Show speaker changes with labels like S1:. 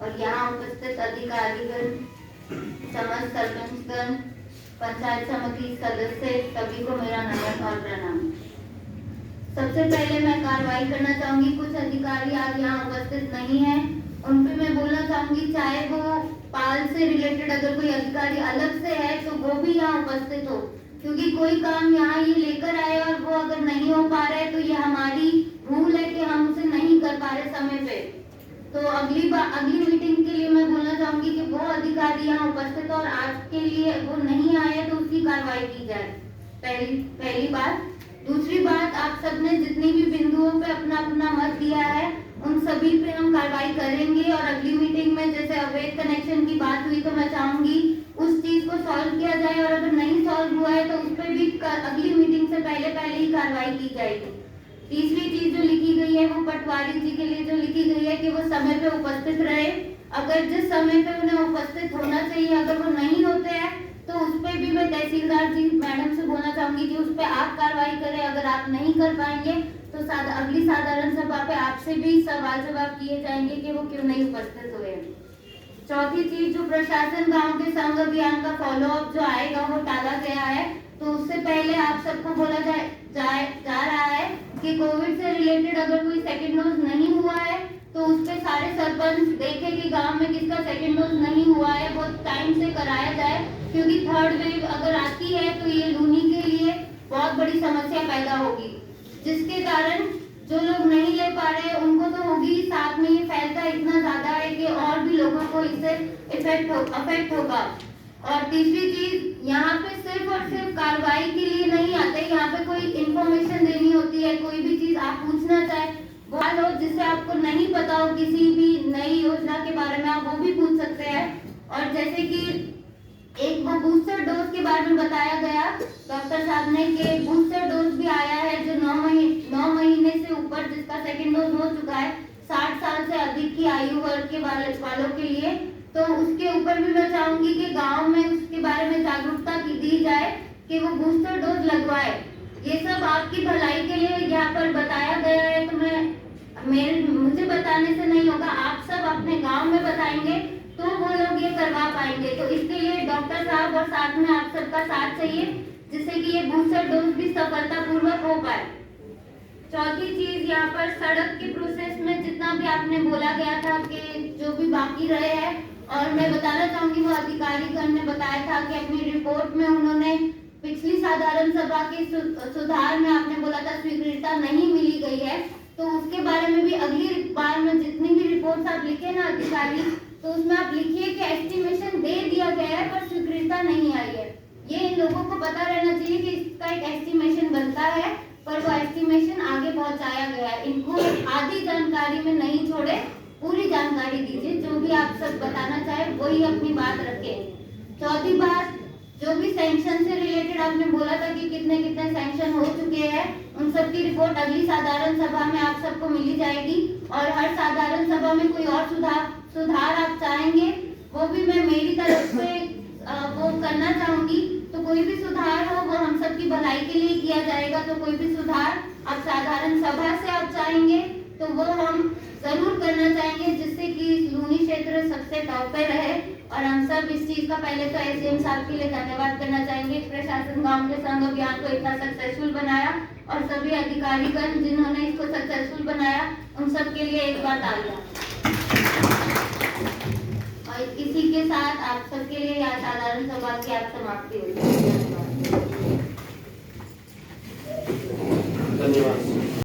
S1: और यहाँ उपस्थित अधिकारीगण, समस्त सरपंचगण, पंचायत समिति सदस्य, सभी को मेरा नमस्कार और प्रणाम। सबसे पहले मैं कार्रवाई करना चाहूंगी, कुछ अधिकारी आज यहाँ उपस्थित नहीं है, उन पे मैं बोलना चाहूंगी, चाहे वो पाल से रिलेटेड अगर कोई अधिकारी अलग से है तो वो भी यहाँ उपस्थित हो, क्योंकि कोई काम यहाँ ये लेकर आए और वो अगर नहीं हो पा रहा है तो ये हमारी भूल है कि हम उसे नहीं कर पा रहे समय पे। तो अगली मीटिंग के लिए मैं बोलना चाहूंगी कि वो अधिकारी यहाँ उपस्थित और आज के लिए वो नहीं आए तो उसकी कार्रवाई की जाए, पहली बात। दूसरी बात, आप सबने जितनी भी बिंदुओं पे अपना अपना मत दिया है उन सभी पे हम कार्रवाई करेंगे और अगली मीटिंग में जैसे अवैध कनेक्शन की बात हुई तो मैं चाहूंगी उस चीज को सॉल्व किया जाए और अगर नहीं सॉल्व हुआ है तो उस पर भी अगली मीटिंग से पहले ही कार्रवाई की जाएगी। तीसरी चीज जो लिखी गई है वो पटवारी जी के लिए जो लिखी गई है कि वो समय पे उपस्थित रहे, अगर जिस समय पे उन्हें उपस्थित होना चाहिए अगर वो नहीं होते हैं तो उस पर भी मैं तहसीलदार जी मैडम से बोलना चाहूंगी कि उस पर आप कार्रवाई करें। अगर आप नहीं कर पाएंगे तो अगली साधारण सभा पे आपसे भी सवाल जवाब किए जाएंगे कि वो क्यों नहीं उपस्थित हुए। चौथी चीज, जो प्रशासन गांव के संघ अभियान का फॉलोअप जो आएगा वो टाला गया है, तो उससे पहले आप सबको बोला जा रहा है कि कोविड से रिलेटेड अगर कोई सेकेंड डोज नहीं हुआ है तो उस पे सारे सरपंच देखे कि गांव में किसका सेकेंड डोज नहीं हुआ है वो टाइम से कराया जाए, क्योंकि थर्ड वेव अगर आती है तो ये लूनी के लिए बहुत बड़ी समस्या पैदा होगी, जिसके कारण जो लोग नहीं ले पा रहे उनको तो होगी, साथ में ये फैलता इतना ज्यादा है कि और भी लोगों को इससे अफेक्ट होगा। और तीसरी चीज, यहाँ पे सिर्फ और सिर्फ कार्रवाई के लिए नहीं आते, यहाँ पे कोई इंफॉर्मेशन देनी होती है, कोई भी चीज आप पूछना चाहे वो जिससे आपको नहीं पता हो किसी भी नई योजना के बारे में आप वो भी पूछ सकते हैं। और जैसे कि एक वो बूस्टर डोज के बारे में बताया गया डॉक्टर साहब ने कि बूस्टर डोज भी आया है जो 9 महीने से ऊपर जिसका सेकेंड डोज हो चुका है, 60 साल से अधिक की आयु वर्ग के वालों के लिए, तो उसके ऊपर भी मैं चाहूंगी कि गांव में उसके बारे में जागरूकता दी जाए कि वो बूस्टर डोज लगवाए। ये सब आपकी भलाई के लिए यहाँ पर बताया गया है, तो मुझे बताने से नहीं होगा, आप सब अपने गांव में बताएंगे तो वो लोग ये करवा पाएंगे। तो इसके लिए डॉक्टर साहब और साथ में आप सबका साथ चाहिए जिससे कि ये बूस्टर डोज भी सफलतापूर्वक हो पाए। चौथी चीज, यहाँ पर सड़क के प्रोसेस में जितना भी आपने बोला गया था कि जो भी बाकी रहे हैं, और मैं बताना चाहूंगी वो अधिकारीगण ने बताया था कि अपनी रिपोर्ट में उन्होंने पिछली साधारण सभा के सुधार में आपने बोला था स्वीकृतता नहीं मिली गई है, तो उसके बारे में भी अगली बार में जितनी भी रिपोर्ट आप लिखे ना अधिकारी, तो उसमें आप लिखिए कि एस्टिमेशन दे दिया गया है पर स्वीकृतता नहीं आई है। ये इन लोगों को पता रहना चाहिए कि इसका एक एस्टिमेशन बनता है पर वो एस्टिमेशन आगे पहुंचाया गया है। इनको आधी जानकारी में नहीं छोड़े, पूरी जानकारी दीजिए, जो भी आप सब बताना चाहे वही अपनी बात रखें। चौथी बात, जो भी सैंक्शन से रिलेटेड आपने बोला था कि कितने सैंक्शन हो चुके हैं, उन सब की रिपोर्ट अगली साधारण सभा में आप सबको मिली जाएगी। और हर साधारण सभा में कोई और सुधार आप चाहेंगे वो भी मैं मेरी तरफ से वो करना चाहूंगी, तो कोई भी सुधार हो वो हम सबकी भलाई के लिए किया जाएगा। तो कोई भी सुधार आप साधारण सभा से आप चाहेंगे तो वो हम जरूर करना चाहेंगे, जिससे कि लूनी क्षेत्र सबसे टॉप पे रहे। और हम सब इस चीज का पहले तो एसडीएम साहब के लिए धन्यवाद करना चाहेंगे, प्रशासन गांव के संघ अभियान को इतना सक्सेसफुल बनाया और सभी अधिकारीगण जिन्होंने इसको सक्सेसफुल बनाया उन सब के लिए एक बार तालियां। और इसी के साथ आप सबके लिए यहाँ साधारण सभा की आप समाप्ति होती है।